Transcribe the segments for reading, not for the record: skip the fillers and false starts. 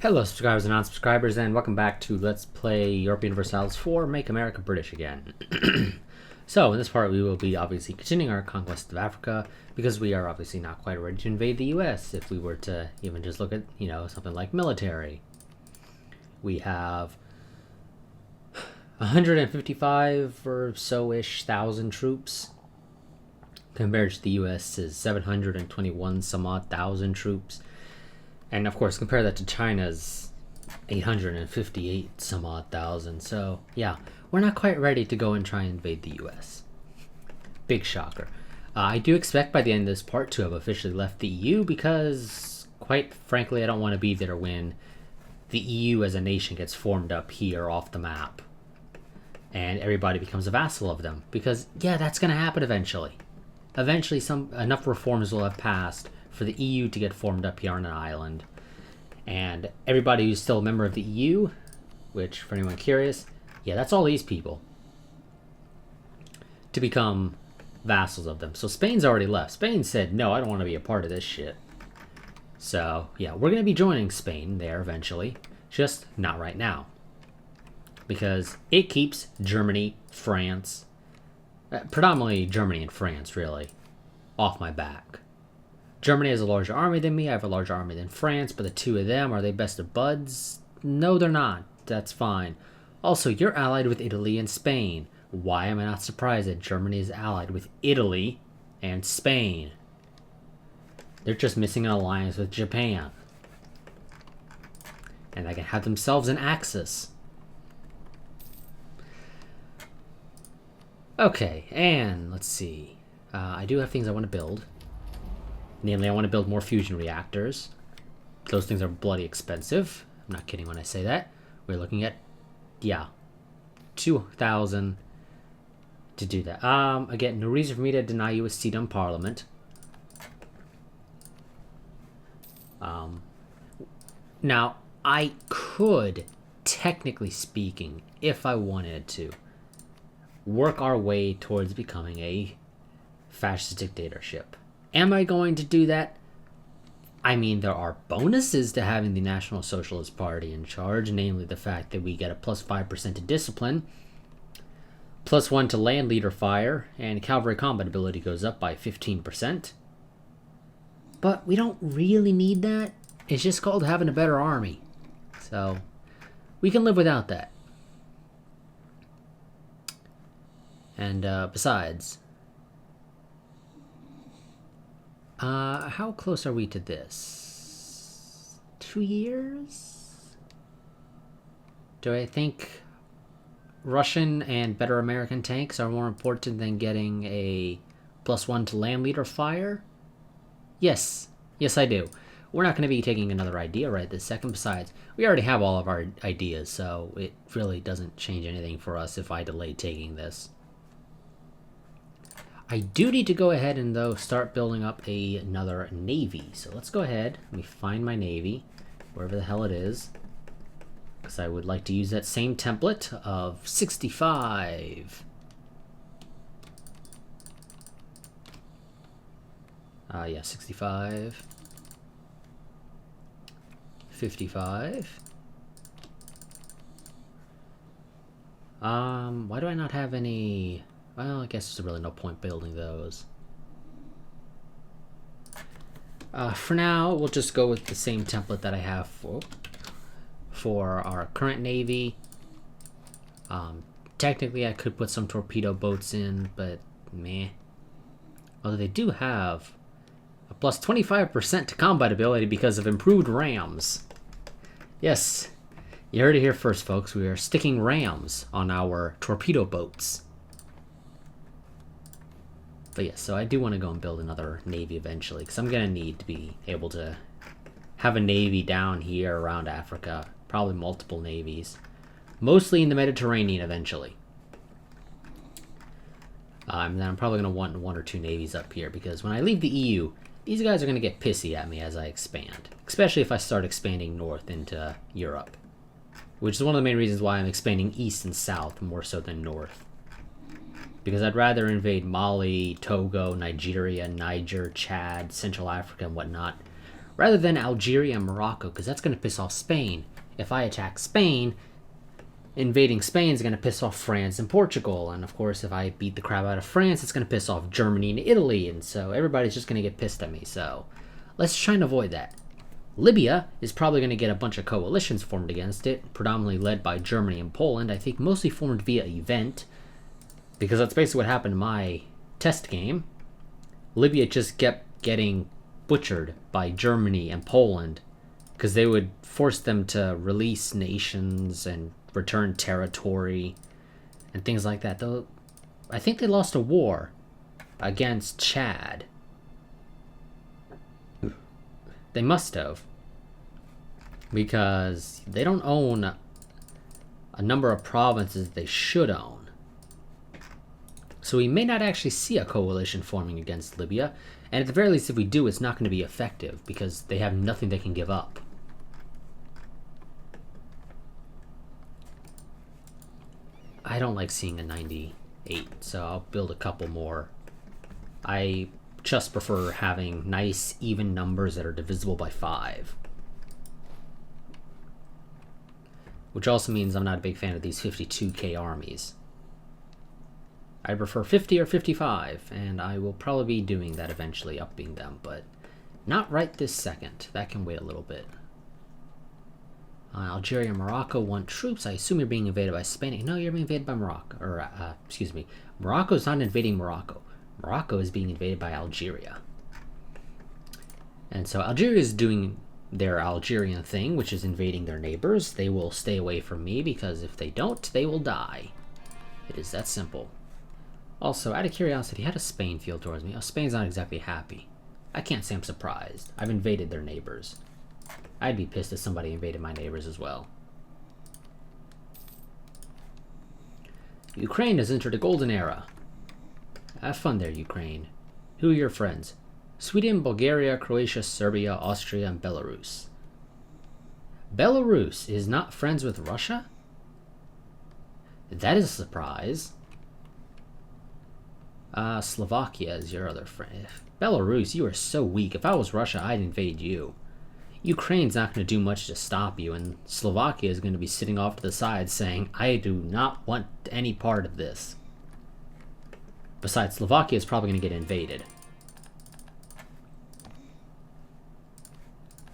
Hello subscribers and non-subscribers, and welcome back to Let's Play Europa Universalis 4 Make America British Again. So, in this part we will be obviously continuing our conquest of Africa, because we are obviously not quite ready to invade the US if we were to even just look at, something like military. We have 155 or so-ish thousand troops, compared to the US's 721 some odd thousand troops. And of course, compare that to China's 858 some odd thousand. So, yeah, we're not quite ready to go and try and invade the US. Big shocker. I do expect by the end of this part to have officially left the EU because, quite frankly, I don't want to be there when the EU as a nation gets formed up here off the map. And everybody becomes a vassal of them. Because, yeah, that's going to happen eventually. Eventually, enough reforms will have passed for the EU to get formed up here on an island. And everybody who's still a member of the EU, which, for anyone curious, yeah, that's all these people, to become vassals of them. So Spain's already left. Spain said, no, I don't want to be a part of this shit. So, yeah, we're going to be joining Spain there eventually, just not right now. Because it keeps Germany, France, predominantly Germany and France, really, off my back. Germany has a larger army than me. I have a larger army than France, but the two of them, are they best of buds? No, they're not. That's fine. Also, you're allied with Italy and Spain. Why am I not surprised that Germany is allied with Italy and Spain? They're just missing an alliance with Japan. And they can have themselves an Axis. Okay, and let's see. I do have things I want to build. Namely, I want to build more fusion reactors. Those things are bloody expensive. I'm not kidding when I say that. We're looking at, 2,000 to do that. Again, no reason for me to deny you a seat on Parliament. Now, I could, technically speaking, if I wanted to, work our way towards becoming a fascist dictatorship. Am I going to do that? I mean, there are bonuses to having the National Socialist Party in charge, namely the fact that we get a plus 5% to discipline, plus 1 to land leader fire, and cavalry combat ability goes up by 15%. But we don't really need that. It's just called having a better army. So, we can live without that. And besides, how close are we to this? 2 years? Do I think Russian and better American tanks are more important than getting a plus 1 to land leader fire? Yes. Yes, I do. We're not going to be taking another idea right this second. Besides, we already have all of our ideas, so it really doesn't change anything for us if I delay taking this. I do need to go ahead and, though, start building up another navy. So let's go ahead. Let me find my navy, wherever the hell it is. Because I would like to use that same template of 65. Yeah, 65. 55. Why do I not have any... Well, I guess there's really no point building those. For now, we'll just go with the same template that I have for our current navy. Technically, I could put some torpedo boats in, but meh. Although they do have a plus 25% to combat ability because of improved rams. Yes, you heard it here first, folks. We are sticking rams on our torpedo boats. But yeah, so I do want to go and build another navy eventually, because I'm going to need to be able to have a navy down here around Africa. Probably multiple navies. Mostly in the Mediterranean eventually. And then I'm probably going to want 1 or 2 navies up here, because when I leave the EU, these guys are going to get pissy at me as I expand. Especially if I start expanding north into Europe. Which is one of the main reasons why I'm expanding east and south more so than north. Because I'd rather invade Mali, Togo, Nigeria, Niger, Chad, Central Africa, and whatnot, rather than Algeria and Morocco, because that's going to piss off Spain. If I attack Spain, invading Spain is going to piss off France and Portugal. And of course, if I beat the crap out of France, it's going to piss off Germany and Italy. And so everybody's just going to get pissed at me. So let's try and avoid that. Libya is probably going to get a bunch of coalitions formed against it, predominantly led by Germany and Poland. I think mostly formed via event, because that's basically what happened in my test game. Libya just kept getting butchered by Germany and Poland because they would force them to release nations and return territory and things like that. Though I think they lost a war against Chad. They must have, because they don't own a number of provinces they should own. So we may not actually see a coalition forming against Libya, and at the very least, if we do, it's not going to be effective because they have nothing they can give up. I don't like seeing a 98, so I'll build a couple more. I just prefer having nice, even numbers that are divisible by 5. Which also means I'm not a big fan of these 52k armies. I prefer 50 or 55, and I will probably be doing that eventually, upping them, but not right this second. That can wait a little bit. Algeria and Morocco want troops. I assume you're being invaded by Spain. No, you're being invaded by Morocco. Or, excuse me. Morocco's not invading Morocco. Morocco is being invaded by Algeria. And so Algeria is doing their Algerian thing, which is invading their neighbors. They will stay away from me, because if they don't, they will die. It is that simple. Also, out of curiosity, how does Spain feel towards me? Oh, Spain's not exactly happy. I can't say I'm surprised. I've invaded their neighbors. I'd be pissed if somebody invaded my neighbors as well. Ukraine has entered a golden era. Have fun there, Ukraine. Who are your friends? Sweden, Bulgaria, Croatia, Serbia, Austria, and Belarus. Belarus is not friends with Russia? That is a surprise. Slovakia is your other friend. Belarus, you are so weak. If I was Russia, I'd invade you. Ukraine's not going to do much to stop you, and Slovakia is going to be sitting off to the side saying, I do not want any part of this. Besides, Slovakia is probably going to get invaded.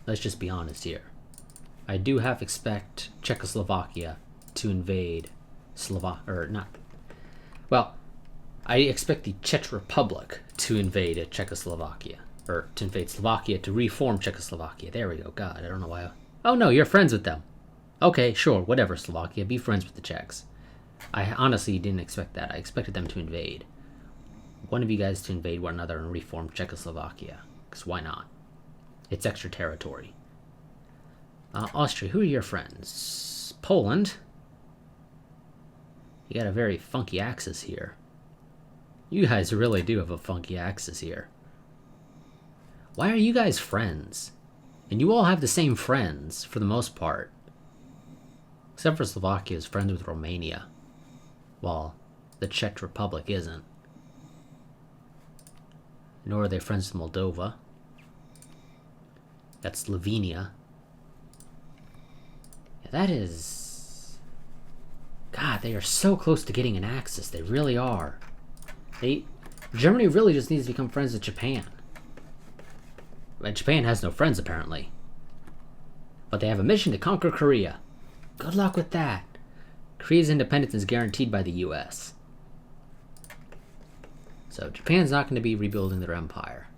Let's just be honest here. I do half expect Czechoslovakia to invade I expect the Czech Republic to invade Czechoslovakia. Or to invade Slovakia, to reform Czechoslovakia. There we go. God, I don't know why. Oh no, you're friends with them. Okay, sure, whatever, Slovakia. Be friends with the Czechs. I honestly didn't expect that. I expected them to invade. One of you guys to invade one another and reform Czechoslovakia. Because why not? It's extra territory. Austria, who are your friends? Poland. You got a very funky axis here. You guys really do have a funky axis here. Why are you guys friends? And you all have the same friends, for the most part. Except for Slovakia is friends with Romania, while the Czech Republic isn't. Nor are they friends with Moldova. That's Slovenia. Yeah, that is... God, they are so close to getting an axis. They really are. Germany really just needs to become friends with Japan. But Japan has no friends, apparently. But they have a mission to conquer Korea. Good luck with that. Korea's independence is guaranteed by the US. So Japan's not going to be rebuilding their empire.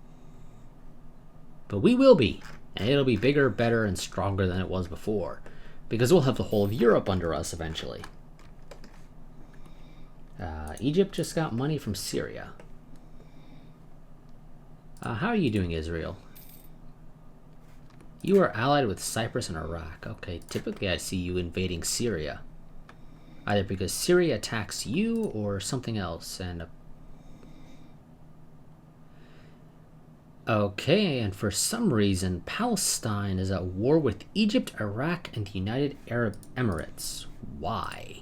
But we will be. And it'll be bigger, better, and stronger than it was before. Because we'll have the whole of Europe under us eventually. Egypt just got money from Syria. How are you doing, Israel? You are allied with Cyprus and Iraq. Okay, typically I see you invading Syria. Either because Syria attacks you or something else. And okay, and for some reason, Palestine is at war with Egypt, Iraq, and the United Arab Emirates. Why?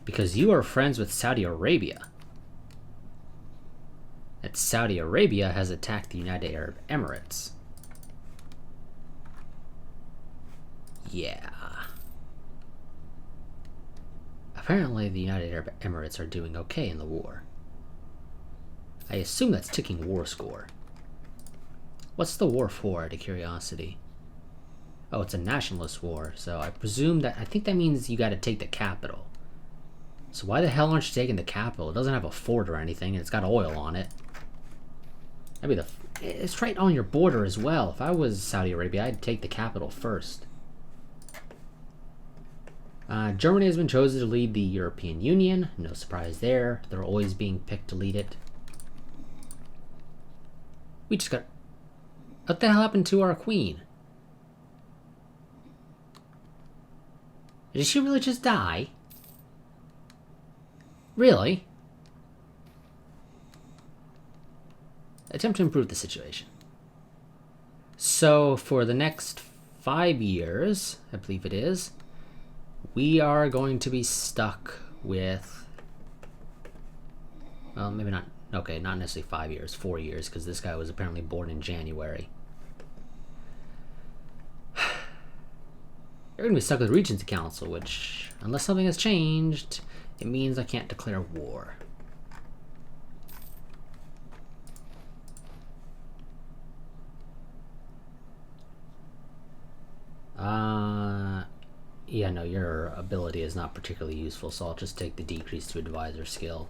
Because you are friends with Saudi Arabia. And Saudi Arabia has attacked the United Arab Emirates. Yeah. Apparently the United Arab Emirates are doing okay in the war. I assume that's ticking war score. What's the war for, out of curiosity? Oh, it's a nationalist war, so I presume that... I think that means you gotta take the capital. So why the hell aren't you taking the capital? It doesn't have a fort or anything, and it's got oil on it. That'd be the... It's right on your border as well. If I was Saudi Arabia, I'd take the capital first. Germany has been chosen to lead the European Union. No surprise there. They're always being picked to lead it. We just got... What the hell happened to our queen? Did she really just die? Really? Attempt to improve the situation. So, for the next 5 years, I believe it is, we are going to be stuck with... Well, maybe not... Okay, not necessarily 5 years, 4 years, because this guy was apparently born in January. You're going to be stuck with Regency Council, which, unless something has changed, it means I can't declare war. Yeah, no, your ability is not particularly useful, so I'll just take the decrease to advisor skill.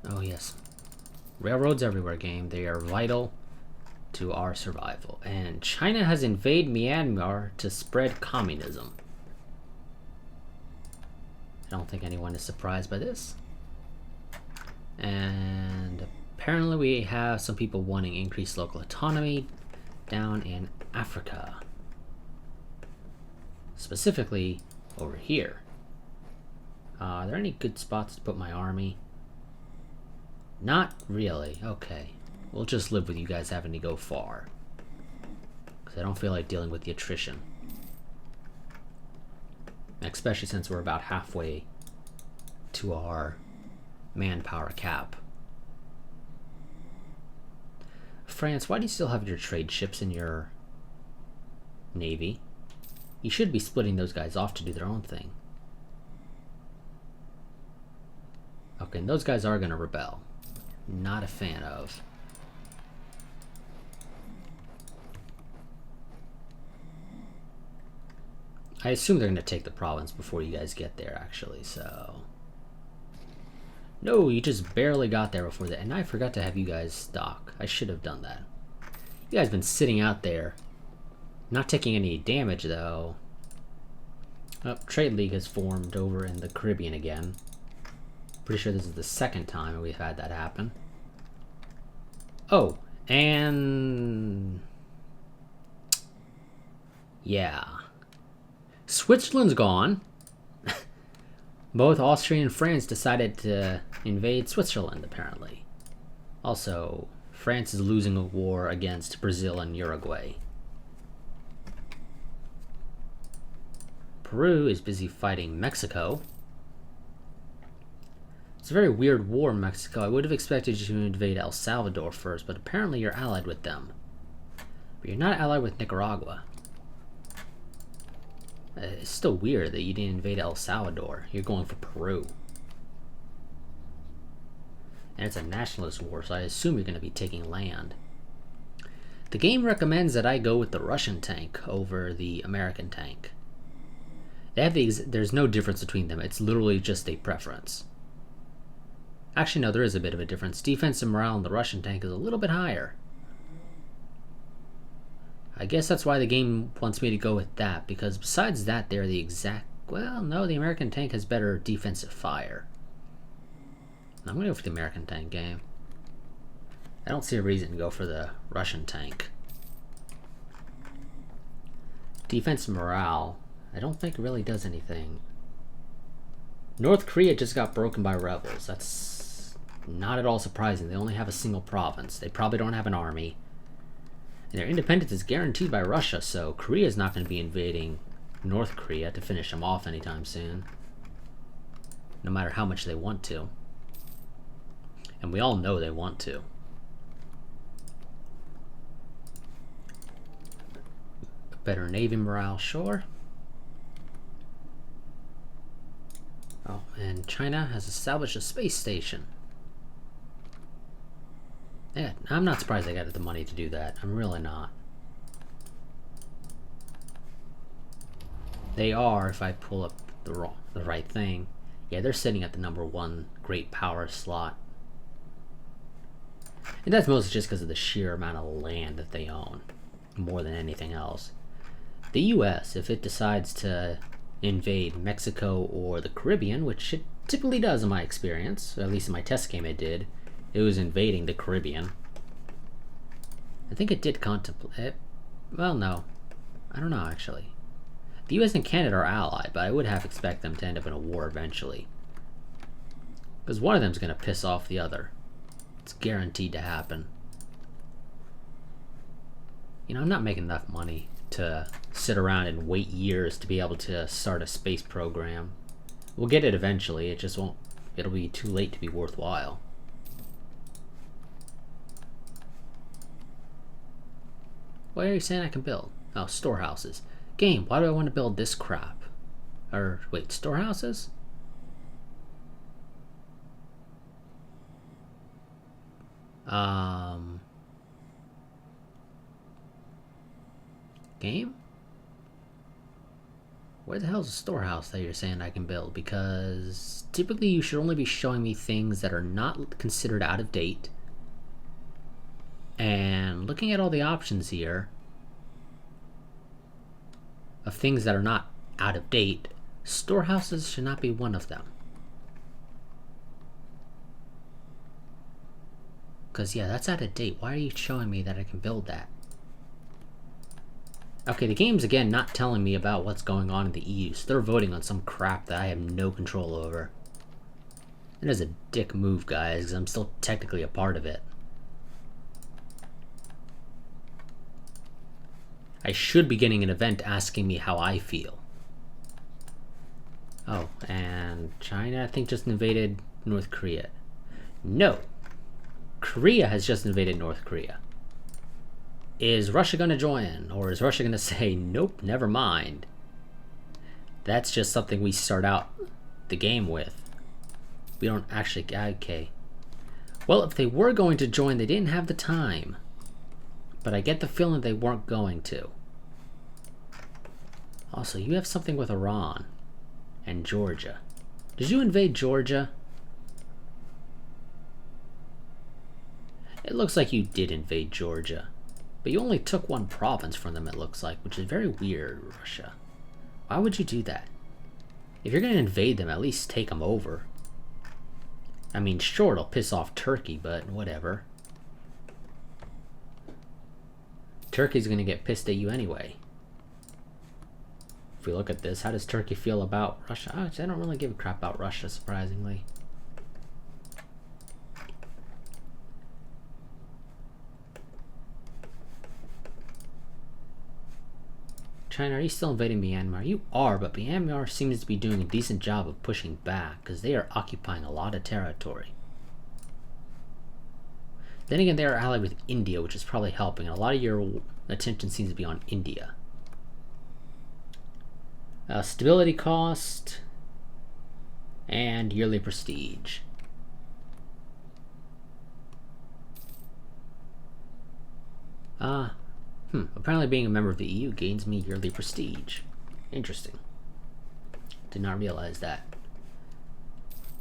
Oh, yes. Railroads everywhere, game. They are vital to our survival. And China has invaded Myanmar to spread communism. I don't think anyone is surprised by this. And apparently we have some people wanting increased local autonomy down in Africa. Specifically over here. Are there any good spots to put my army? Not really. Okay. We'll just live with you guys having to go far. Because I don't feel like dealing with the attrition. Especially since we're about halfway to our manpower cap. France, why do you still have your trade ships in your navy? You should be splitting those guys off to do their own thing. Okay, and those guys are going to rebel. Not a fan of. I assume they're going to take the province before you guys get there, actually, so... No, you just barely got there before that. And I forgot to have you guys stock. I should have done that. You guys been sitting out there. Not taking any damage, though. Oh, Trade League has formed over in the Caribbean again. Pretty sure this is the second time we've had that happen. Oh, and... yeah. Switzerland's gone. Both Austria and France decided to invade Switzerland, apparently. Also, France is losing a war against Brazil and Uruguay. Peru is busy fighting Mexico. It's a very weird war in Mexico. I would have expected you to invade El Salvador first, but apparently you're allied with them. But you're not allied with Nicaragua. It's still weird that you didn't invade El Salvador. You're going for Peru. And it's a nationalist war, so I assume you're going to be taking land. The game recommends that I go with the Russian tank over the American tank. They have there's no difference between them. It's literally just a preference. Actually, no, there is a bit of a difference. Defense and morale in the Russian tank is a little bit higher. I guess that's why the game wants me to go with that, because besides that, they're the exact... Well, no, the American tank has better defensive fire. I'm going to go for the American tank game. I don't see a reason to go for the Russian tank. Defense and morale, I don't think really does anything. North Korea just got broken by rebels. That's not at all surprising. They only have a single province. They probably don't have an army. And their independence is guaranteed by Russia, so Korea's not going to be invading North Korea to finish them off anytime soon. No matter how much they want to. And we all know they want to. Better Navy morale, sure. Oh, and China has established a space station. Yeah, I'm not surprised they got the money to do that. I'm really not. They are, if I pull up the right thing. Yeah, they're sitting at the #1 great power slot. And that's mostly just because of the sheer amount of land that they own, more than anything else. The US, if it decides to invade Mexico or the Caribbean, which it typically does in my experience, or at least in my test game it did, it was invading the Caribbean. I think it did contemplate. Well, no. I don't know, actually. The US and Canada are allied, but I would have expected them to end up in a war eventually. Because one of them's going to piss off the other. It's guaranteed to happen. You know, I'm not making enough money to sit around and wait years to be able to start a space program. We'll get it eventually, it just won't... It'll be too late to be worthwhile. What are you saying I can build? Oh, storehouses. Game, why do I want to build this crap? Or, wait, storehouses? Game? Where the hell's a storehouse that you're saying I can build? Because typically you should only be showing me things that are not considered out of date. And looking at all the options here of things that are not out of date, storehouses should not be one of them. Because, yeah, that's out of date. Why are you showing me that I can build that? Okay, the game's, again, not telling me about what's going on in the EU, so they're voting on some crap that I have no control over. It is a dick move, guys, because I'm still technically a part of it. I should be getting an event asking me how I feel. Oh, and China, I think, just invaded North Korea. No. Korea has just invaded North Korea. Is Russia going to join? Or is Russia going to say, nope, never mind? That's just something we start out the game with. We don't actually... Okay. Well, if they were going to join, they didn't have the time. But I get the feeling they weren't going to. Also, you have something with Iran and Georgia. Did you invade Georgia? It looks like you did invade Georgia. But you only took one province from them, it looks like, which is very weird, Russia. Why would you do that? If you're going to invade them, at least take them over. I mean, sure, it'll piss off Turkey, but whatever. Turkey's going to get pissed at you anyway. If we look at this, how does Turkey feel about Russia? Actually, I don't really give a crap about Russia, surprisingly. China, are you still invading Myanmar? You are, but Myanmar seems to be doing a decent job of pushing back, because they are occupying a lot of territory. Then again, they are allied with India, which is probably helping, and a lot of your attention seems to be on India. Stability cost, and yearly prestige. Apparently being a member of the EU gains me yearly prestige. Interesting. Did not realize that.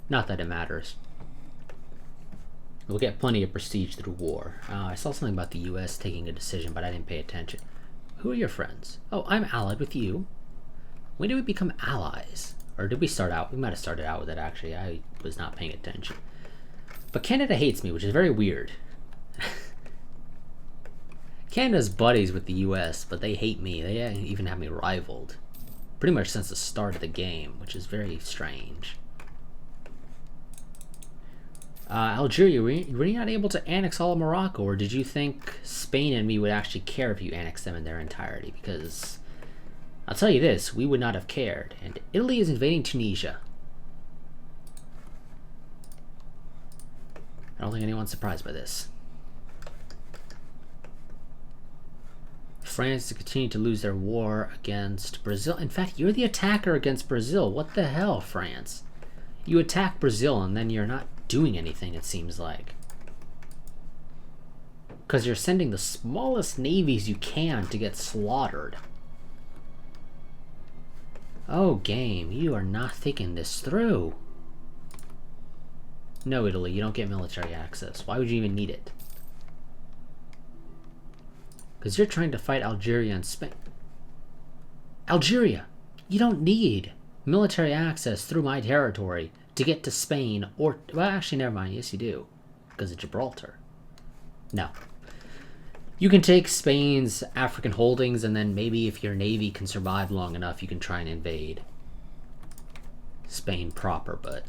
Not that it matters. We'll get plenty of prestige through war. I saw something about the US taking a decision, but I didn't pay attention. Who are your friends? Oh, I'm allied with you. When did we become allies? Or did we start out? We might have started out with it, actually. I was not paying attention. But Canada hates me, which is very weird. Canada's buddies with the US, but they hate me. They even have me rivaled. Pretty much since the start of the game, which is very strange. Algeria, were you not able to annex all of Morocco, or did you think Spain and me would actually care if you annexed them in their entirety? Because, I'll tell you this, we would not have cared. And Italy is invading Tunisia. I don't think anyone's surprised by this. France to continue to lose their war against Brazil. In fact, you're the attacker against Brazil. What the hell, France? You attack Brazil and then you're not doing anything, it seems like. Because you're sending the smallest navies you can to get slaughtered. Oh, game, you are not thinking this through. No, Italy, you don't get military access. Why would you even need it? Because you're trying to fight Algeria and Spain. Algeria! You don't need military access through my territory to get to Spain or... Well, actually, never mind. Yes, you do. Because of Gibraltar. No. You can take Spain's African holdings, and then maybe if your navy can survive long enough, you can try and invade Spain proper, but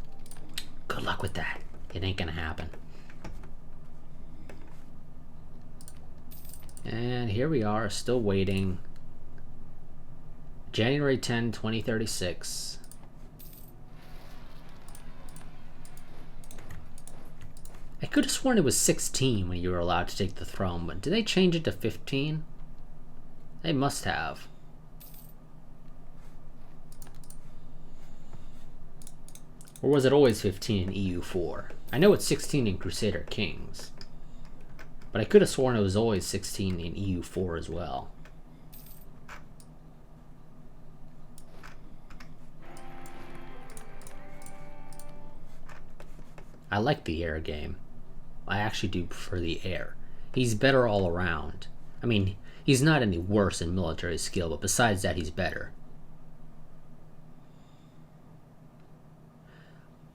good luck with that. It ain't gonna happen. And here we are, still waiting. January 10, 2036. I could have sworn it was 16 when you were allowed to take the throne, but did they change it to 15? They must have. Or was it always 15 in EU4? I know it's 16 in Crusader Kings. But I could have sworn it was always 16 in EU4 as well. I like the air game. I actually do prefer the air. He's better all around. I mean, he's not any worse in military skill, but besides that, he's better.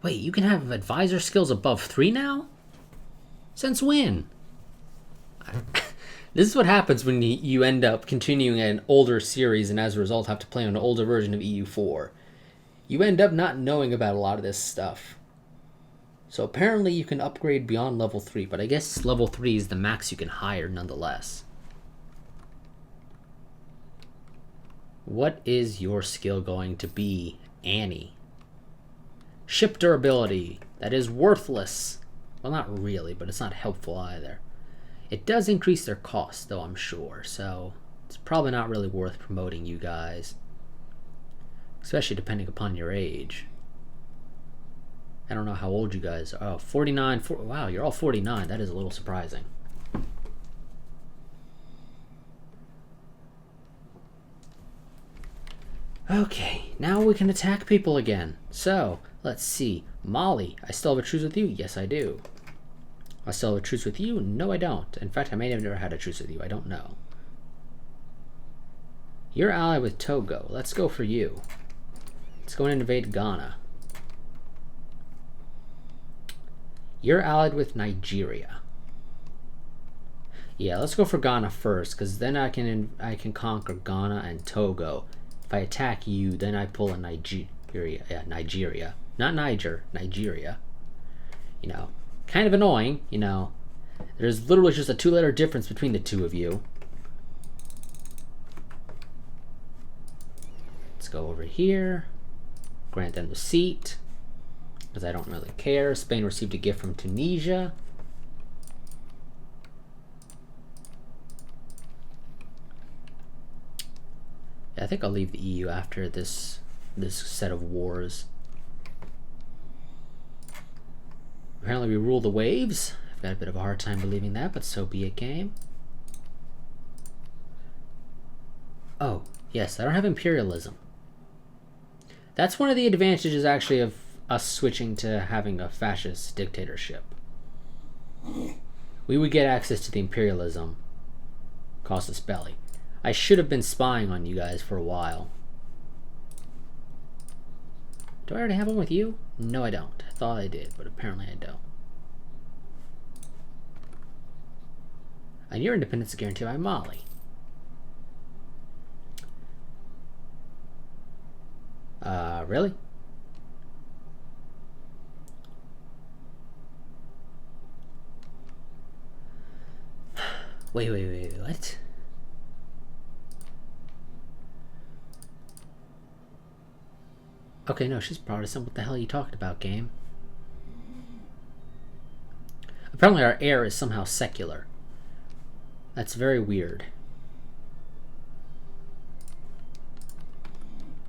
Wait, you can have advisor skills above 3 now? Since when? This is what happens when you end up continuing an older series and as a result have to play on an older version of EU4. You end up not knowing about a lot of this stuff. So apparently you can upgrade beyond level 3, but I guess level 3 is the max you can hire nonetheless. What is your skill going to be, Annie? Ship durability. That is worthless. Well, not really, but it's not helpful either. It does increase their cost, though, I'm sure, so it's probably not really worth promoting you guys. Especially depending upon your age. I don't know how old you guys are. Oh, 49. Wow, you're all 49. That is a little surprising. Okay, now we can attack people again. So, let's see. Mali, I still have a truce with you? Yes, I do. I still have a truce with you? No, I don't. In fact, I may have never had a truce with you. I don't know. You're allied with Togo. Let's go for you. Let's go and invade Ghana. You're allied with Nigeria. Yeah, let's go for Ghana first, because then I can conquer Ghana and Togo. If I attack you, then I pull a Nigeria. Yeah, Nigeria. Not Niger, Nigeria. You know, kind of annoying, you know. There's literally just a 2-letter difference between the two of you. Let's go over here. Grant them the seat. Because I don't really care. Spain received a gift from Tunisia. Yeah, I think I'll leave the EU after this set of wars. Apparently we rule the waves. I've got a bit of a hard time believing that, but so be it, game. Oh, yes, I don't have imperialism. That's one of the advantages, actually, of us switching to having a fascist dictatorship. We would get access to the imperialism. Cost us belly. I should have been spying on you guys for a while. Do I already have one with you? No, I don't. I thought I did, but apparently I don't. And your independence is guaranteed by Mali. Really? Wait, what? Okay, no, she's Protestant. What the hell are you talking about, game? Apparently our heir is somehow secular. That's very weird.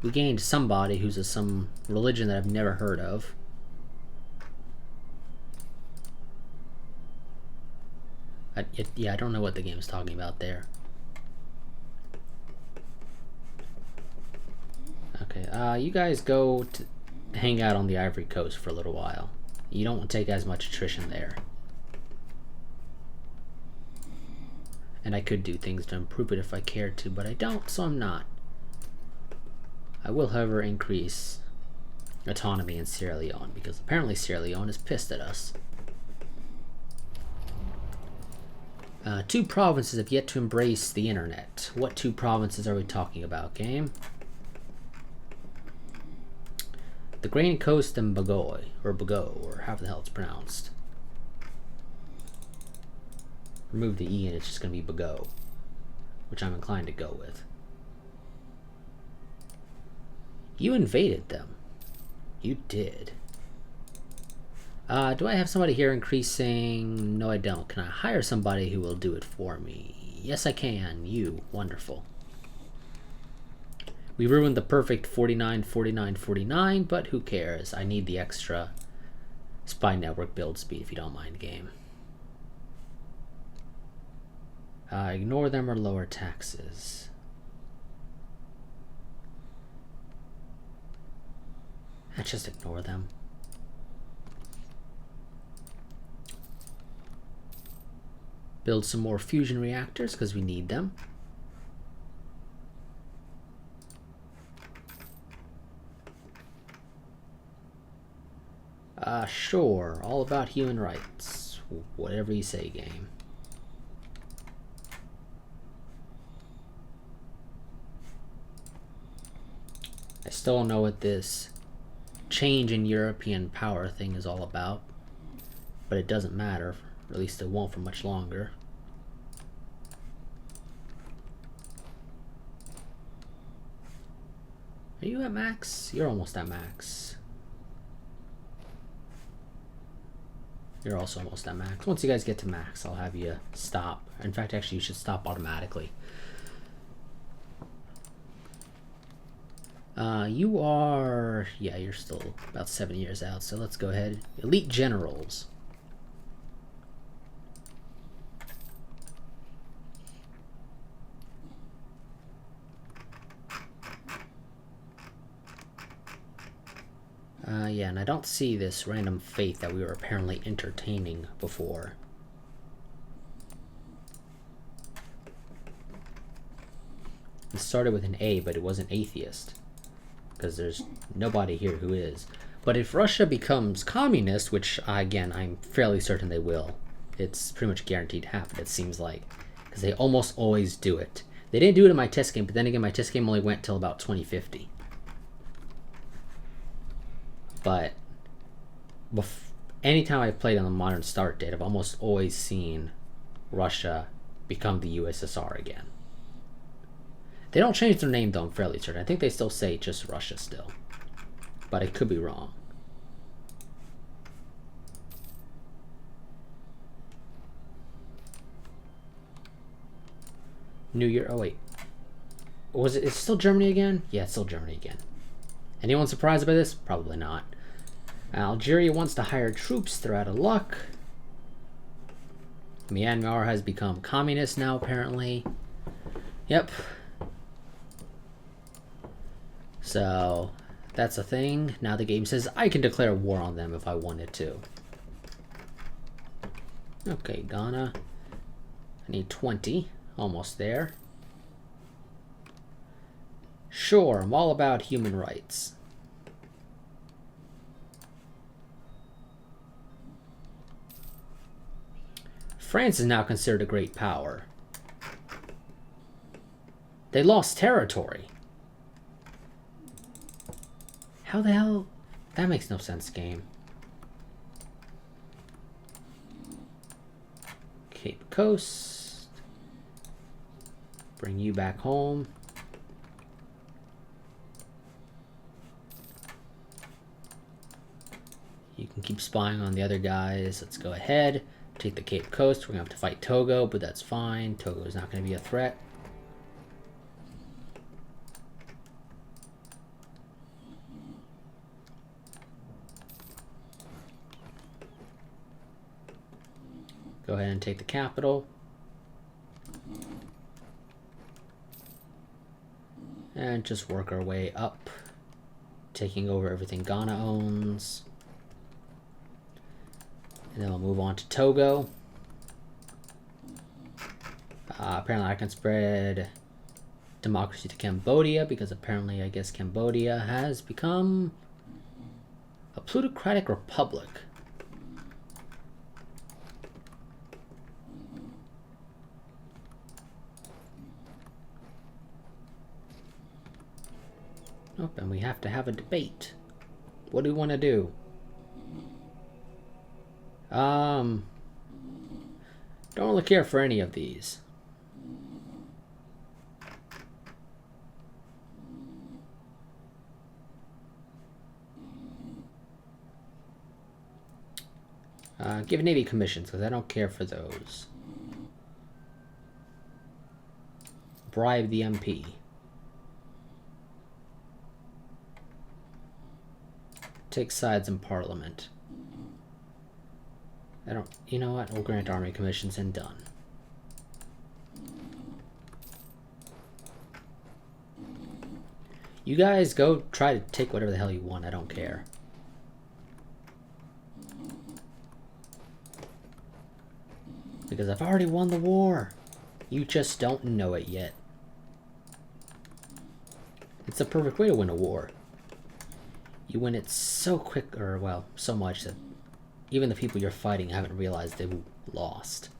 We gained somebody who's of some religion that I've never heard of. Yeah, I don't know what the game's talking about there. Okay, you guys go to hang out on the Ivory Coast for a little while. You don't take as much attrition there. And I could do things to improve it if I cared to, but I don't, so I'm not. I will, however, increase autonomy in Sierra Leone, because apparently Sierra Leone is pissed at us. 2 provinces have yet to embrace the internet. What 2 provinces are we talking about, game? The Grain Coast and Bagoy, or Bago, or however the hell it's pronounced. Remove the E and it's just going to be Bago, which I'm inclined to go with. You invaded them. You did. Do I have somebody here increasing? No, I don't. Can I hire somebody who will do it for me? Yes, I can. You. Wonderful. We ruined the perfect 49, 49, 49, but who cares? I need the extra spy network build speed, if you don't mind, game. Ignore them or lower taxes. Just ignore them. Build some more fusion reactors because we need them. Sure. All about human rights. Whatever you say, game. I still don't know what this change in European power thing is all about, but it doesn't matter, or at least it won't for much longer. Are you at max? You're almost at max. You're also almost at max. Once you guys get to max, I'll have you stop. In fact, actually, you should stop automatically. You are... yeah, you're still about 7 years out, so let's go ahead. Elite Generals. Yeah, and I don't see this random faith that we were apparently entertaining before. It started with an A, but it wasn't atheist, because there's nobody here who is. But if Russia becomes communist, which, again, I'm fairly certain they will, it's pretty much guaranteed to happen, it seems like, because they almost always do it. They didn't do it in my test game, but then again, my test game only went till about 2050. But anytime I've played on the modern start date, I've almost always seen Russia become the USSR again. They don't change their name, though, I'm fairly certain. I think they still say just Russia still. But I could be wrong. New Year. Oh, wait. Was it? It's still Germany again? Yeah, it's still Germany again. Anyone surprised by this? Probably not. Algeria wants to hire troops. They're out of luck. Myanmar has become communist now, apparently. Yep. So, that's a thing. Now the game says I can declare war on them if I wanted to. Okay, Ghana. I need 20. Almost there. Sure, I'm all about human rights. France is now considered a great power. They lost territory. How the hell? That makes no sense, game. Cape Coast. Bring you back home. You can keep spying on the other guys. Let's go ahead. Take the Cape Coast. We're going to have to fight Togo, but that's fine. Togo is not going to be a threat. Go ahead and take the capital. And just work our way up, taking over everything Ghana owns. And then we'll move on to Togo. Apparently I can spread democracy to Cambodia, because apparently I guess Cambodia has become a plutocratic republic. Oh, and we have to have a debate. What do we want to do? Don't really care for any of these. Give Navy commissions, because I don't care for those. Bribe the MP. Take sides in Parliament. I don't... You know what? We'll grant army commissions and done. You guys go try to take whatever the hell you want. I don't care. Because I've already won the war. You just don't know it yet. It's the perfect way to win a war. You win it so quick, or well, so much that even the people you're fighting haven't realized they've lost.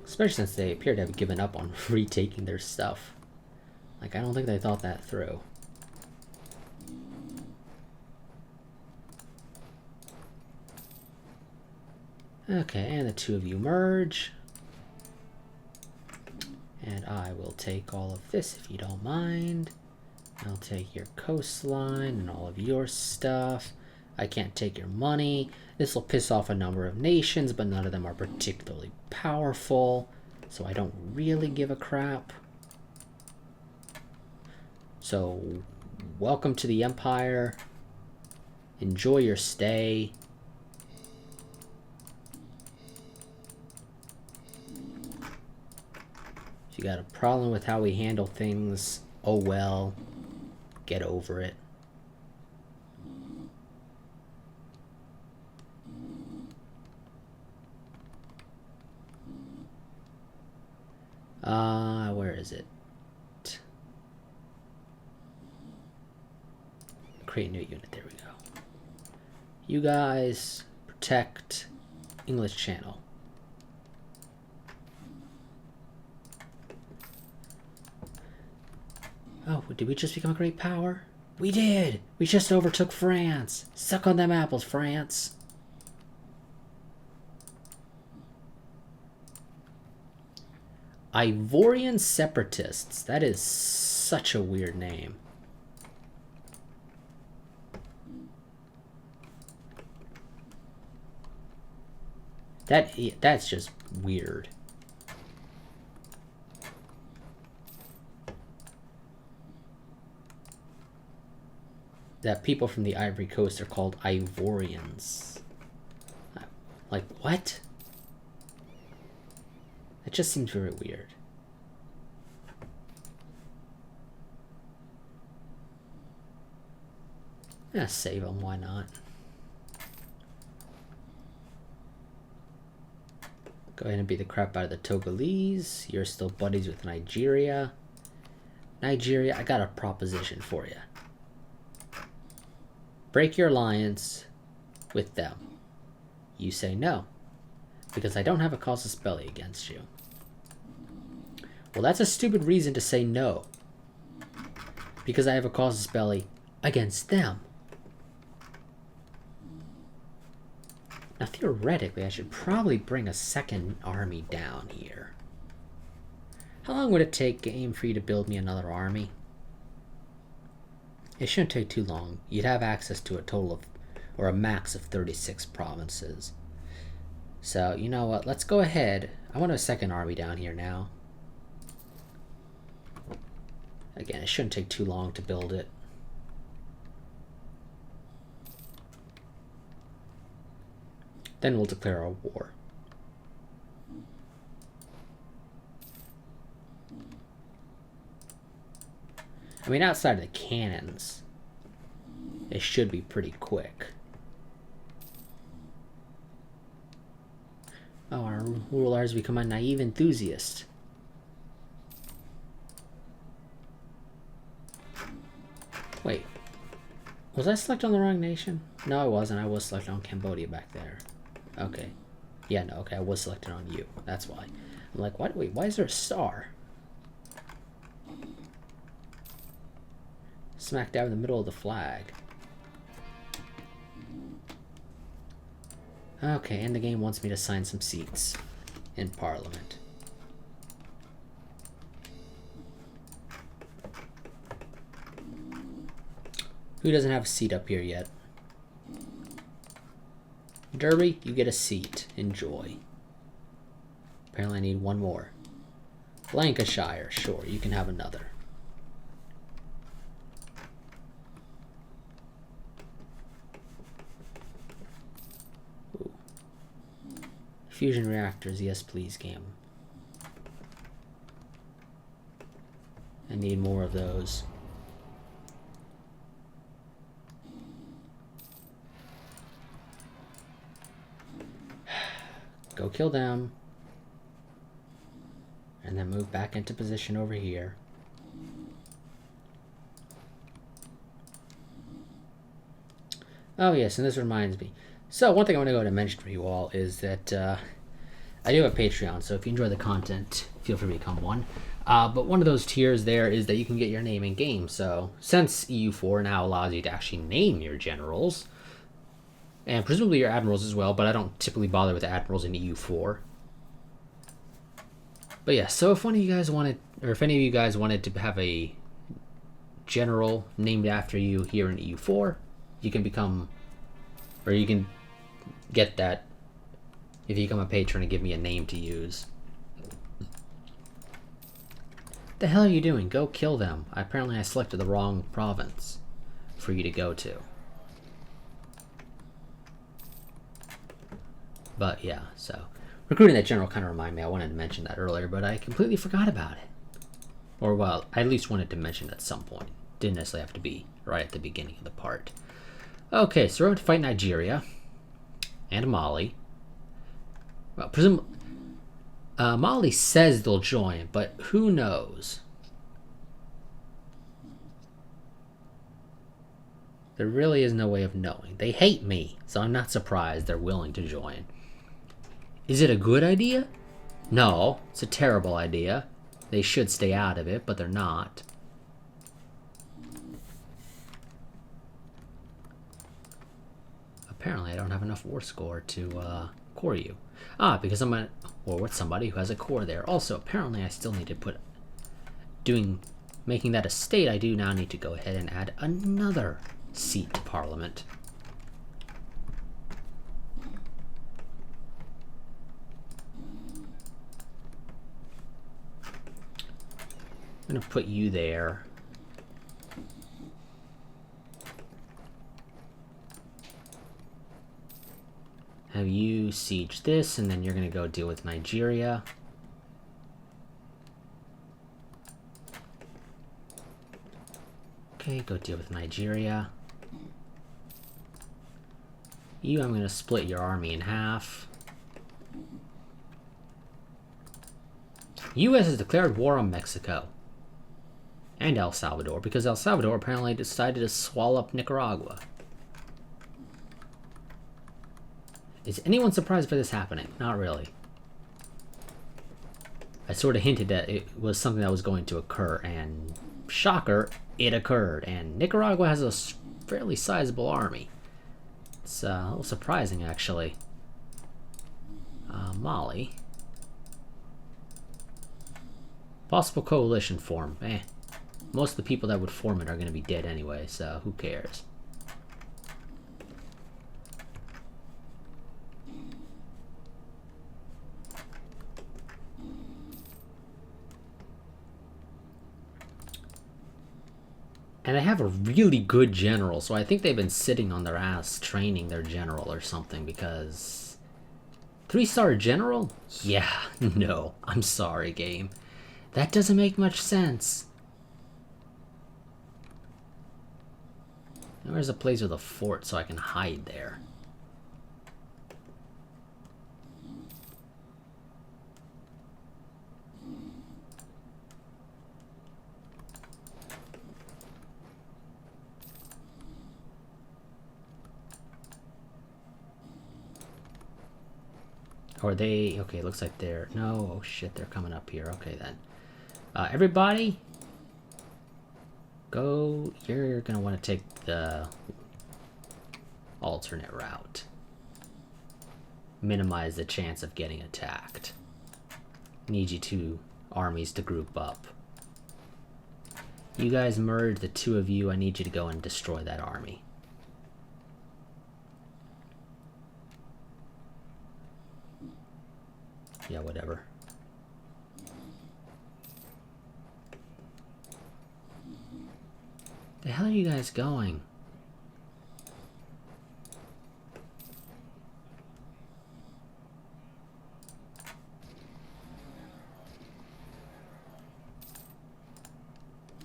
Especially since they appear to have given up on retaking their stuff. Like, I don't think they thought that through. Okay, and the two of you merge. And I will take all of this if you don't mind. I'll take your coastline and all of your stuff. I can't take your money. This will piss off a number of nations, but none of them are particularly powerful, so I don't really give a crap. So, welcome to the Empire. Enjoy your stay. If you got a problem with how we handle things, oh well, get over it. Where is it? Create a new unit, there we go. You guys protect English Channel. Oh, did we just become a great power? We did! We just overtook France! Suck on them apples, France! Ivorian Separatists. That is such a weird name. That's just weird. That people from the Ivory Coast are called Ivorians. Like, what? It just seems very weird. Yeah, save them, why not? Go ahead and beat the crap out of the Togolese. You're still buddies with Nigeria. Nigeria, I got a proposition for you. Break your alliance with them. You say no, because I don't have a casus belli against you. Well, that's a stupid reason to say no, because I have a casus belli against them. Now, theoretically, I should probably bring a second army down here. How long would it take, game, for you to build me another army? It shouldn't take too long. You'd have access to a total of, or a max of 36 provinces. So, you know what? Let's go ahead. I want a second army down here now. Again, it shouldn't take too long to build it. Then we'll declare our war. I mean, outside of the cannons, it should be pretty quick. Oh, our ruler has become a naive enthusiast. Wait, was I selected on the wrong nation? No, I wasn't. I was selected on Cambodia back there. Okay. Yeah, no, okay, I was selected on you. That's why. I'm like, what? Wait, why is there a star? Smack dab in the middle of the flag. Okay, and the game wants me to sign some seats in Parliament. Who doesn't have a seat up here yet? Derby, you get a seat. Enjoy. Apparently I need one more. Lancashire, sure, you can have another. Ooh. Fusion reactors, yes please, game. I need more of those. Go kill them. And then move back into position over here. Oh yes, and this reminds me. So one thing I want to go ahead and mention for you all is that I do have a Patreon, so if you enjoy the content, feel free to become one. But one of those tiers there is that you can get your name in game. So since EU4 now allows you to actually name your generals, and presumably your admirals as well, but I don't typically bother with the admirals in EU4. But yeah, so if one of you guys wanted, or if any of you guys wanted to have a general named after you here in EU4, you can become, or you can get that if you become a patron and give me a name to use. The hell are you doing? Go kill them. Apparently I selected the wrong province for you to go to. But yeah, so recruiting that general kind of reminded me. I wanted to mention that earlier, but I completely forgot about it. Or well, I at least wanted to mention it at some point. Didn't necessarily have to be right at the beginning of the part. Okay, so we're going to fight Nigeria and Mali. Well, Mali says they'll join, but who knows? There really is no way of knowing. They hate me, so I'm not surprised they're willing to join. Is it a good idea? No, it's a terrible idea. They should stay out of it, but they're not. Apparently I don't have enough war score to core you. Ah, because I'm at war with somebody who has a core there. Also, apparently I still need to put... Making that a state, I do now need to go ahead and add another seat to Parliament. I'm going to put you there. Have you siege this, and then you're going to go deal with Nigeria. Okay, go deal with Nigeria. You, I'm going to split your army in half. U.S. has declared war on Mexico. And El Salvador, because El Salvador apparently decided to swallow up Nicaragua. Is anyone surprised by this happening? Not really. I sort of hinted that it was something that was going to occur, and shocker, it occurred. And Nicaragua has a fairly sizable army. It's a little surprising, actually. Mali. Possible coalition form. Most of the people that would form it are going to be dead anyway, so who cares? And they have a really good general, so I think they've been sitting on their ass training their general or something, because 3-star general? Yeah, no. I'm sorry, game. That doesn't make much sense. Where's a place with a fort so I can hide there? Or they... Okay, looks like they're... No, oh shit, they're coming up here. Okay, then. Everybody... Go... You're gonna want to take the... alternate route. Minimize the chance of getting attacked. Need you two armies to group up. You guys merge, the two of you. I need you to go and destroy that army. Yeah, whatever. The hell are you guys going?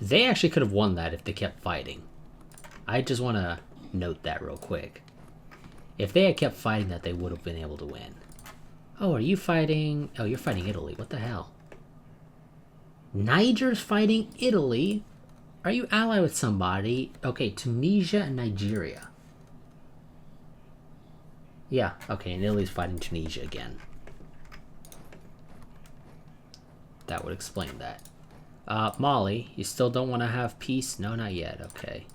They actually could have won that if they kept fighting. I just want to note that real quick. If they had kept fighting that, they would have been able to win. Oh, are you fighting... Oh, you're fighting Italy. What the hell? Niger's fighting Italy? Are you allied with somebody? Okay, Tunisia and Nigeria. Yeah, okay, and Italy's fighting Tunisia again. That would explain that. Mali, you still don't want to have peace? No, not yet. Okay.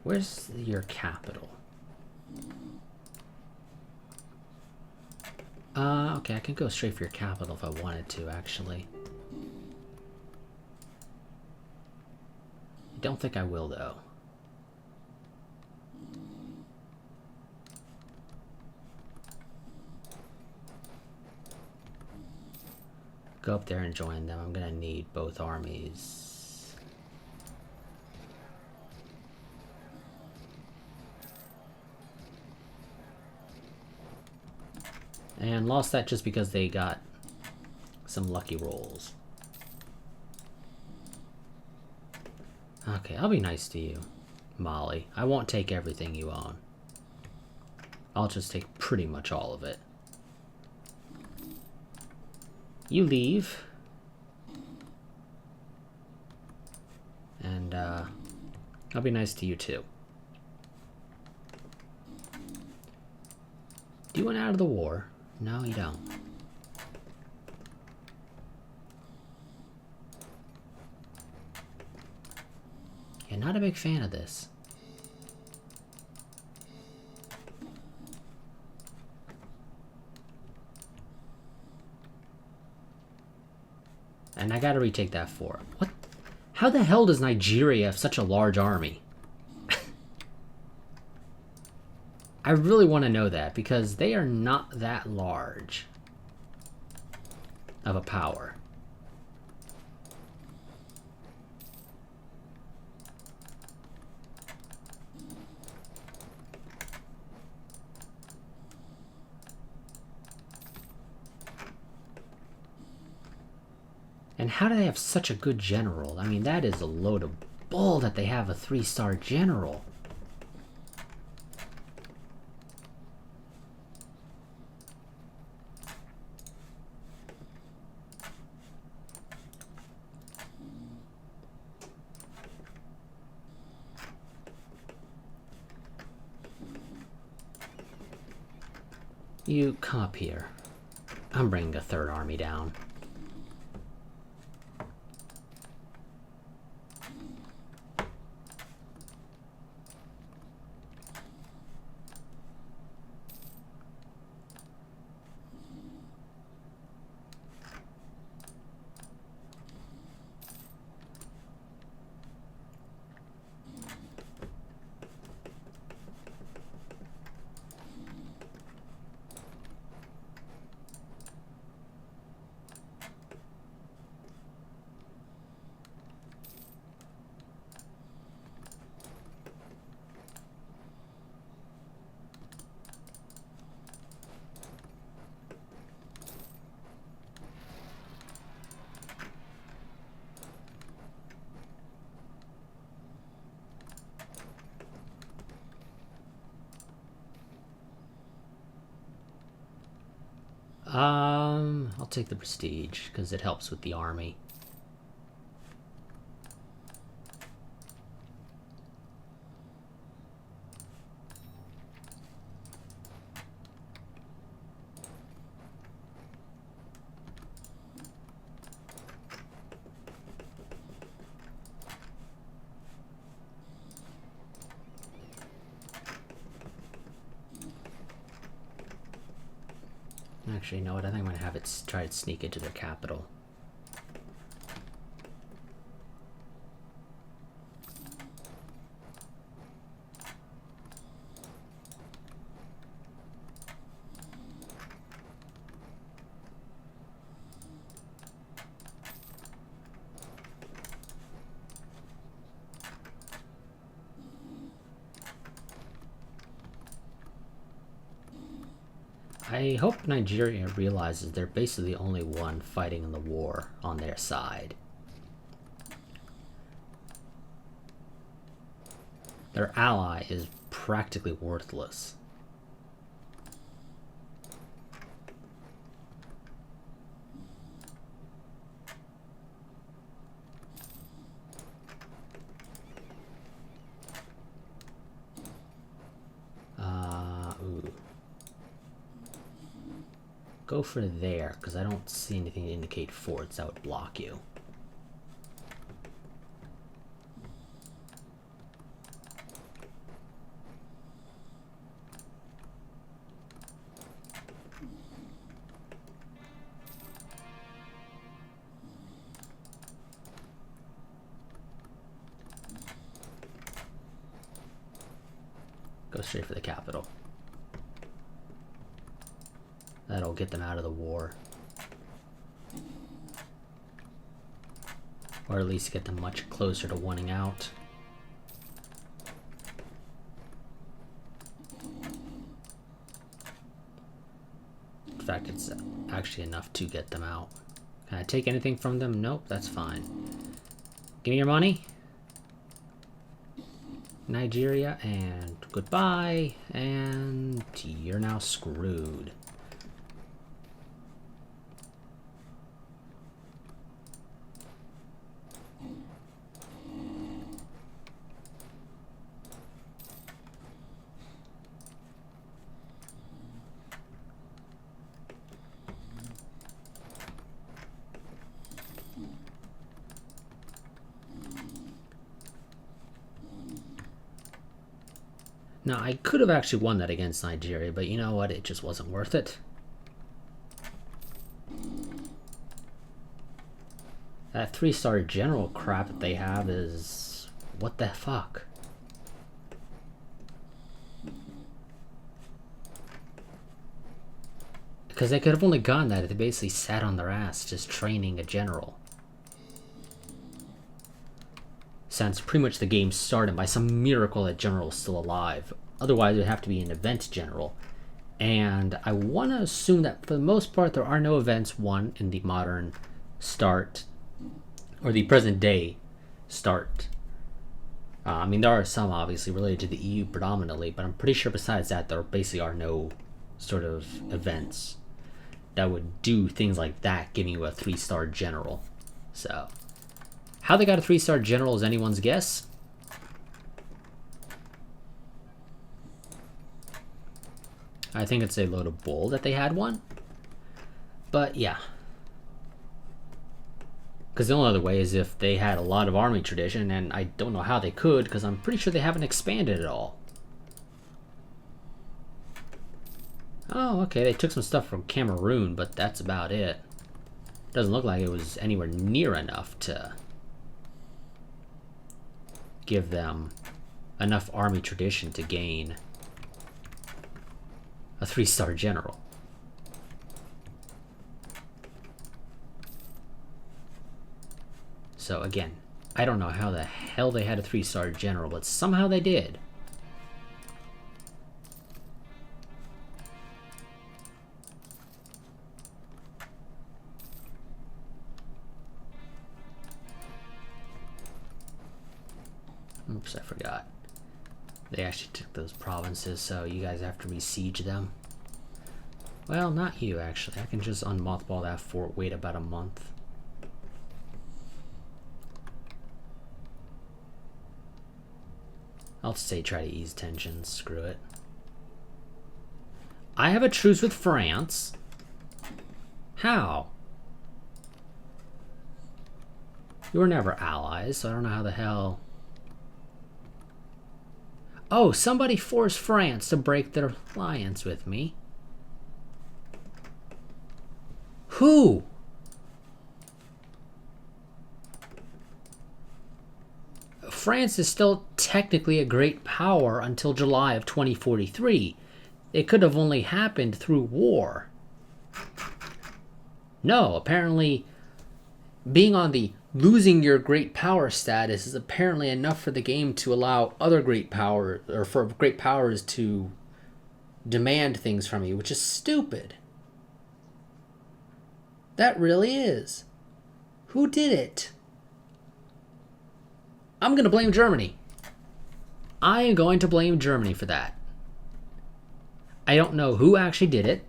Where's your capital? Okay, I can go straight for your capital if I wanted to, actually. I don't think I will, though. Go up there and join them. I'm gonna need both armies. And lost that just because they got some lucky rolls. Okay, I'll be nice to you, Mali. I won't take everything you own. I'll just take pretty much all of it. You leave. And, I'll be nice to you too. Do you want out of the war? No, you don't. Yeah, not a big fan of this. And I gotta retake that fort. What? How the hell does Nigeria have such a large army? I really want to know that, because they are not that large of a power. And how do they have such a good general? I mean, that is a load of bull that they have a 3-star general. You come up here. I'm bringing a 3rd army down. take the prestige because it helps with the army. Actually, you know what? I think I'm going to have it try to sneak into their capital. I hope Nigeria realizes they're basically the only one fighting in the war on their side. Their ally is practically worthless. Go for there, because I don't see anything to indicate forts that would block you. Go straight for the capital. That'll get them out of the war. Or at least get them much closer to winning out. In fact, it's actually enough to get them out. Can I take anything from them? Nope, that's fine. Give me your money. Nigeria, and goodbye. And you're now screwed. Now, I could have actually won that against Nigeria, but you know what? It just wasn't worth it. That 3-star general crap that they have is... what the fuck? Because they could have only gotten that if they basically sat on their ass just training a general. Since pretty much the game started by some miracle that general is still alive. Otherwise, it would have to be an event general. And I want to assume that for the most part, there are no events won in the modern start, or the present day start. I mean, there are some obviously related to the EU predominantly, but I'm pretty sure besides that, there basically are no sort of events that would do things like that, giving you a 3-star general. So... how they got a 3-star general is anyone's guess. I think it's a load of bull that they had one. But yeah. Because the only other way is if they had a lot of army tradition, and I don't know how they could, because I'm pretty sure they haven't expanded at all. Oh, okay, they took some stuff from Cameroon, but that's about it. Doesn't look like it was anywhere near enough to... give them enough army tradition to gain a 3-star general. So again, I don't know how the hell they had a 3-star general, but somehow they did. Oops, I forgot. They actually took those provinces, so you guys have to besiege them. Well, not you, actually. I can just unmothball that fort, wait about a month. I'll say try to ease tensions. Screw it. I have a truce with France. How? You were never allies, so I don't know how the hell... Oh, somebody forced France to break their alliance with me. Who? France is still technically a great power until July of 2043. It could have only happened through war. No, apparently being on the losing your great power status is apparently enough for the game to allow other great power, or for great powers to demand things from you, which is stupid. That really is. Who did it? I'm going to blame Germany. I am going to blame Germany for that. I don't know who actually did it.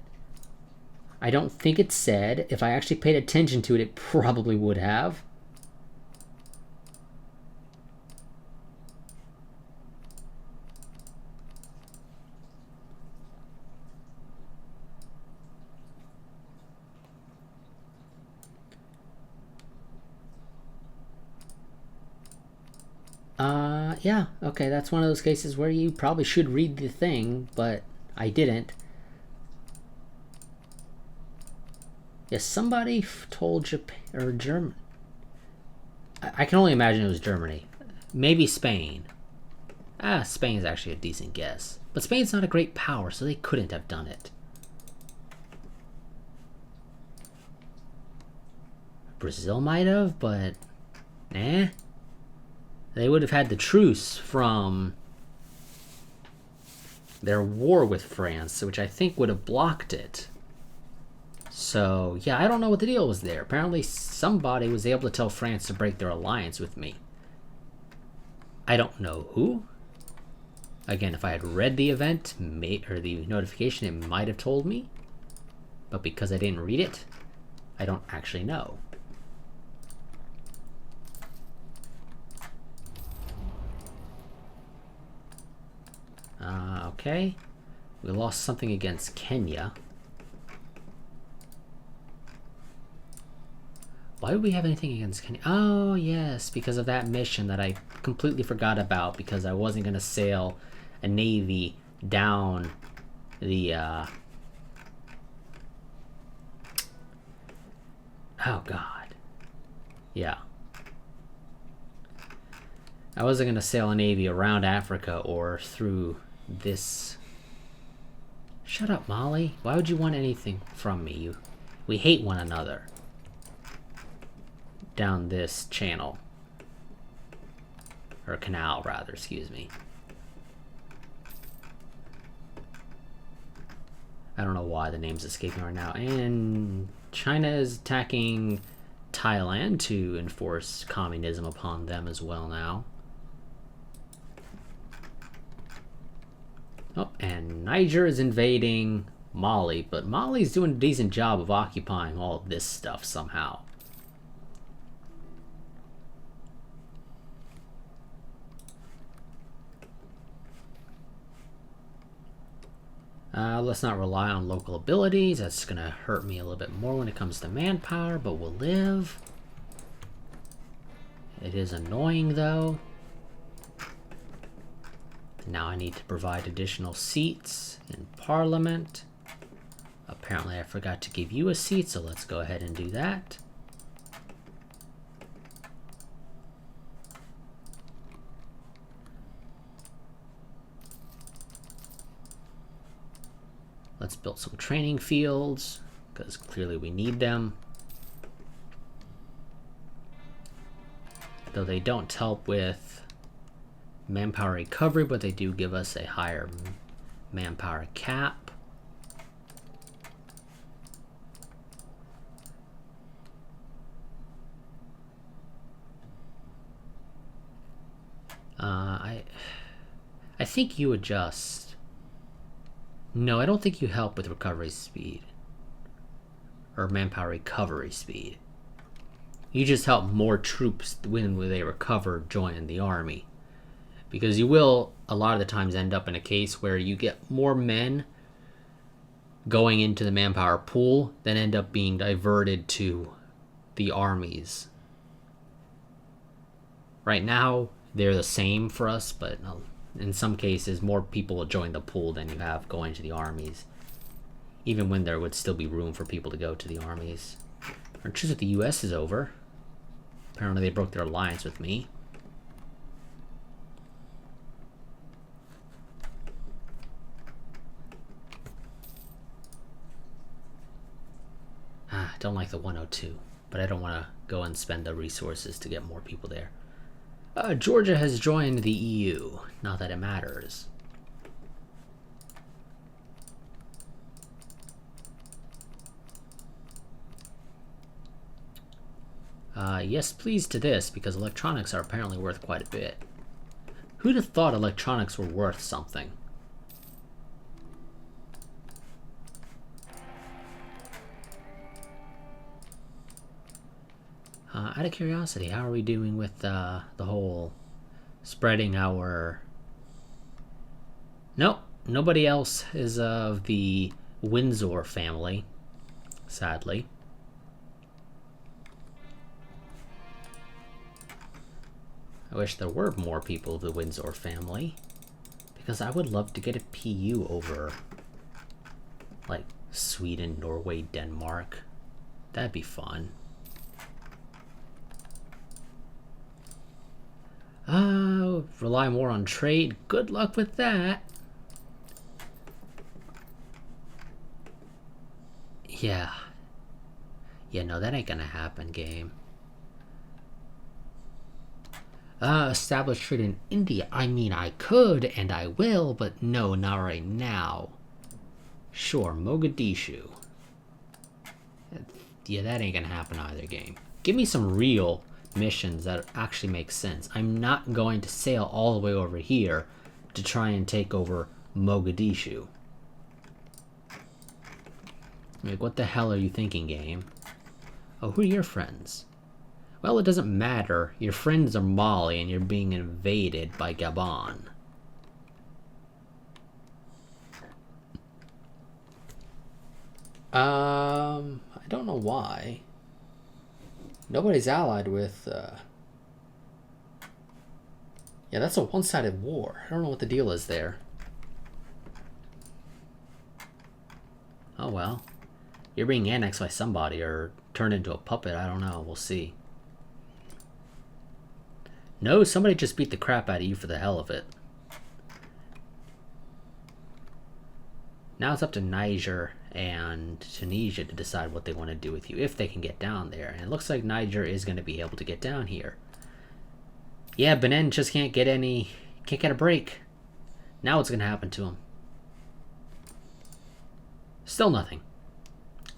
I don't think it said. If I actually paid attention to it, it probably would have. Yeah, okay, that's one of those cases where you probably should read the thing, but I didn't. Yes, somebody told Japan, or Germany. I can only imagine it was Germany. Maybe Spain. Spain's actually a decent guess. But Spain's not a great power, so they couldn't have done it. Brazil might have, but... nah. They would have had the truce from their war with France, which I think would have blocked it. So, yeah, I don't know what the deal was there. Apparently somebody was able to tell France to break their alliance with me. I don't know who. Again, if I had read the event, or the notification, it might have told me. But because I didn't read it, I don't actually know. Okay. We lost something against Kenya. Why would we have anything against Kenya? Oh, yes, because of that mission that I completely forgot about because I wasn't going to sail a navy down the... Oh, God. Yeah. I wasn't going to sail a navy around Africa or through this... Shut up, Molly. Why would you want anything from me? We hate one another. Down this channel. Or canal, rather, excuse me. I don't know why the name's escaping right now. And China is attacking Thailand to enforce communism upon them as well now. Oh, and Niger is invading Mali, but Mali's doing a decent job of occupying all of this stuff somehow. Let's not rely on local abilities. That's going to hurt me a little bit more when it comes to manpower, but we'll live. It is annoying, though. Now I need to provide additional seats in Parliament. Apparently I forgot to give you a seat, so let's go ahead and do that. Let's build some training fields, because clearly we need them. Though they don't help with manpower recovery, but they do give us a higher manpower cap. I think you adjust. No, I don't think you help with recovery speed. Or manpower recovery speed. You just help more troops when they recover join the army. Because you will, a lot of the times, end up in a case where you get more men going into the manpower pool than end up being diverted to the armies. Right now, they're the same for us, but in some cases, more people will join the pool than you have going to the armies. Even when there would still be room for people to go to the armies. Our truce with the US is over. Apparently they broke their alliance with me. I don't like the 102, but I don't want to go and spend the resources to get more people there. Georgia has joined the EU. Not that it matters. Yes, please to this, because electronics are apparently worth quite a bit. Who'd have thought electronics were worth something? Out of curiosity, how are we doing with the whole spreading our... Nope, nobody else is of the Windsor family, sadly. I wish there were more people of the Windsor family, because I would love to get a PU over, like, Sweden, Norway, Denmark. That'd be fun. Rely more on trade. Good luck with that. Yeah. Yeah, no, that ain't gonna happen, game. Establish trade in India. I mean, I could and I will, but no, not right now. Sure, Mogadishu. Yeah, that ain't gonna happen either, game. Give me some real missions that actually make sense. I'm not going to sail all the way over here to try and take over Mogadishu. Like, what the hell are you thinking, game? Oh, who are your friends? Well, it doesn't matter. Your friends are Mali and you're being invaded by Gabon. I don't know why. Nobody's allied with... Yeah, that's a one-sided war. I don't know what the deal is there. Oh well. You're being annexed by somebody or turned into a puppet. I don't know. We'll see. No, somebody just beat the crap out of you for the hell of it. Now it's up to Niger and Tunisia to decide what they want to do with you, if they can get down there. And it looks like Niger is going to be able to get down here. Yeah, Benin just can't get a break. Now what's going to happen to him? Still nothing.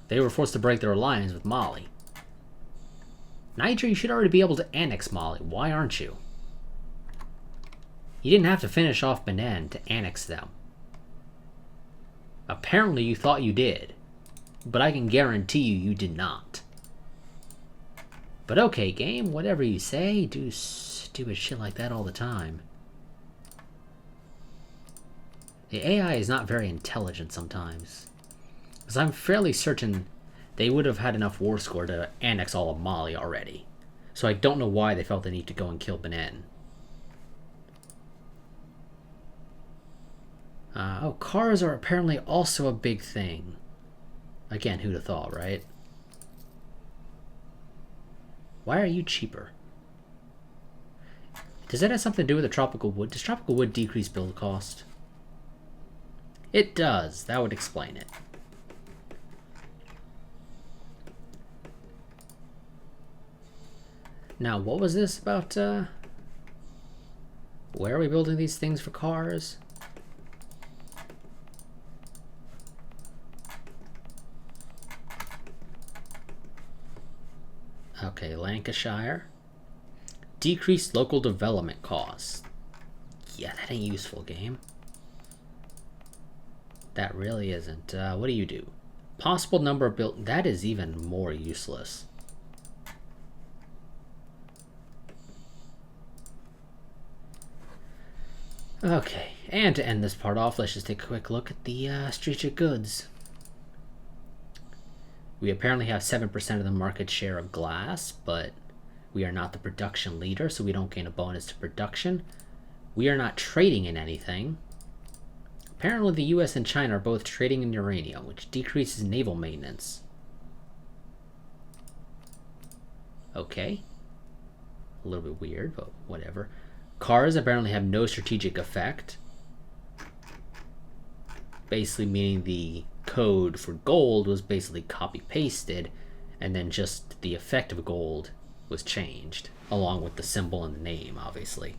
They were forced to break their alliance with Mali. Niger, you should already be able to annex Mali. Why aren't you? You didn't have to finish off Benin to annex them. Apparently you thought you did, but I can guarantee you did not. But okay, game, whatever you say, do stupid shit like that all the time. The AI is not very intelligent sometimes. Because I'm fairly certain they would have had enough war score to annex all of Mali already. So I don't know why they felt the need to go and kill Benin. Oh, cars are apparently also a big thing. Again, who'd have thought, right? Why are you cheaper? Does that have something to do with the tropical wood? Does tropical wood decrease build cost? It does. That would explain it. Now, what was this about, where are we building these things for cars? Okay, Lancashire. Decreased local development costs. Yeah, that ain't useful, game. That really isn't. What do you do? Possible number of built. That is even more useless. Okay, and to end this part off, let's just take a quick look at the strategic goods. We apparently have 7% of the market share of glass, but we are not the production leader, so we don't gain a bonus to production. We are not trading in anything. Apparently the US and China are both trading in uranium, which decreases naval maintenance. Okay. A little bit weird, but whatever. Cars apparently have no strategic effect. Basically meaning the code for gold was basically copy-pasted, and then just the effect of gold was changed, along with the symbol and the name, obviously.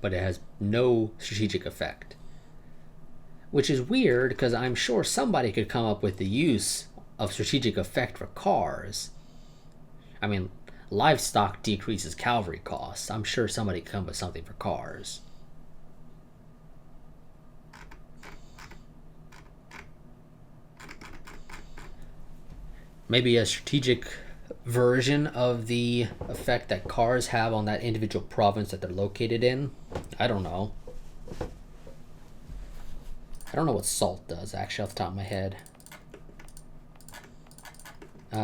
But it has no strategic effect. Which is weird, because I'm sure somebody could come up with the use of strategic effect for cars. I mean, livestock decreases cavalry costs. I'm sure somebody could come up with something for cars. Maybe a strategic version of the effect that cars have on that individual province that they're located in. I don't know. I don't know what salt does, actually, off the top of my head.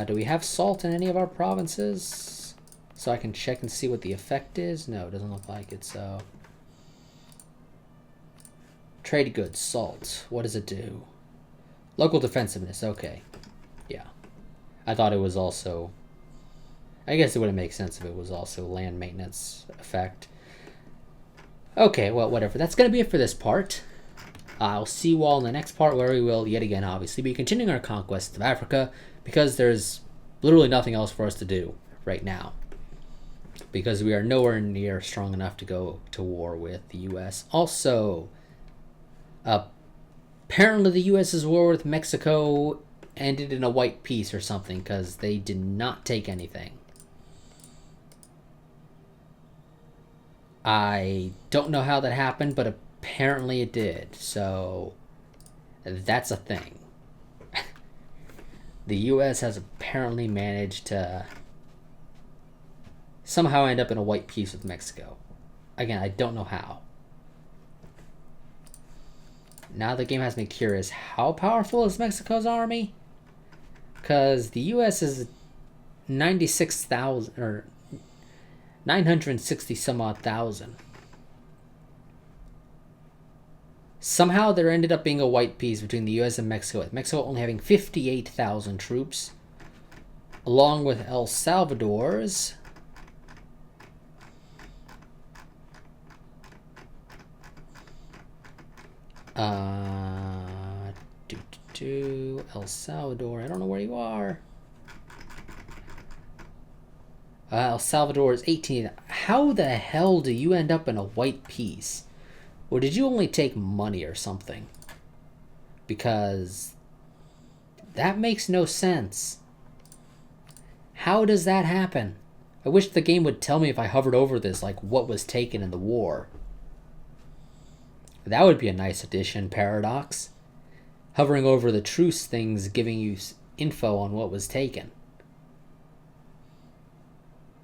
Do we have salt in any of our provinces? So I can check and see what the effect is? No, it doesn't look like it, so... Trade goods, salt. What does it do? Local defensiveness, okay. Yeah. I thought it was also... I guess it wouldn't make sense if it was also land maintenance effect. Okay, well, whatever. That's going to be it for this part. I'll see you all in the next part, where we will, yet again, obviously, be continuing our conquest of Africa, because there's literally nothing else for us to do right now. Because we are nowhere near strong enough to go to war with the U.S. Also, apparently the U.S.'s war with Mexico ended in a white peace or something, because they did not take anything. I don't know how that happened, but apparently it did, so that's a thing. The US has apparently managed to somehow end up in a white peace with Mexico. Again, I don't know how. Now the game has me curious, how powerful is Mexico's army? Because the US is 96,000, or 960 some odd thousand. Somehow there ended up being a white peace between the US and Mexico, with Mexico only having 58,000 troops, along with El Salvador's El Salvador, I don't know where you are. El Salvador is 18. How the hell do you end up in a white peace? Or did you only take money or something? Because that makes no sense. How does that happen? I wish the game would tell me if I hovered over this, like what was taken in the war. That would be a nice addition, Paradox. Hovering over the truce things, giving you info on what was taken.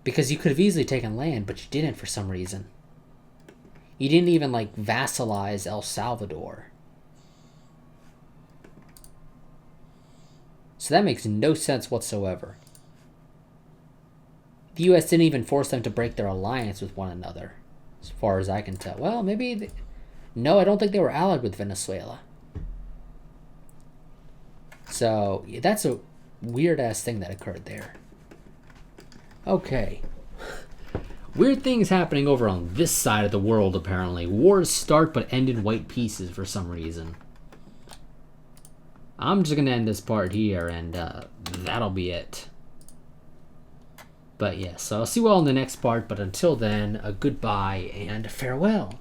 Because you could have easily taken land, but you didn't for some reason. You didn't even, like, vassalize El Salvador. So that makes no sense whatsoever. The US didn't even force them to break their alliance with one another, as far as I can tell. Well, maybe... No, I don't think they were allied with Venezuela. So, yeah, that's a weird-ass thing that occurred there. Okay. Weird things happening over on this side of the world, apparently. Wars start but end in white pieces for some reason. I'm just going to end this part here, and that'll be it. But yes, so I'll see you all in the next part, but until then, a goodbye and farewell.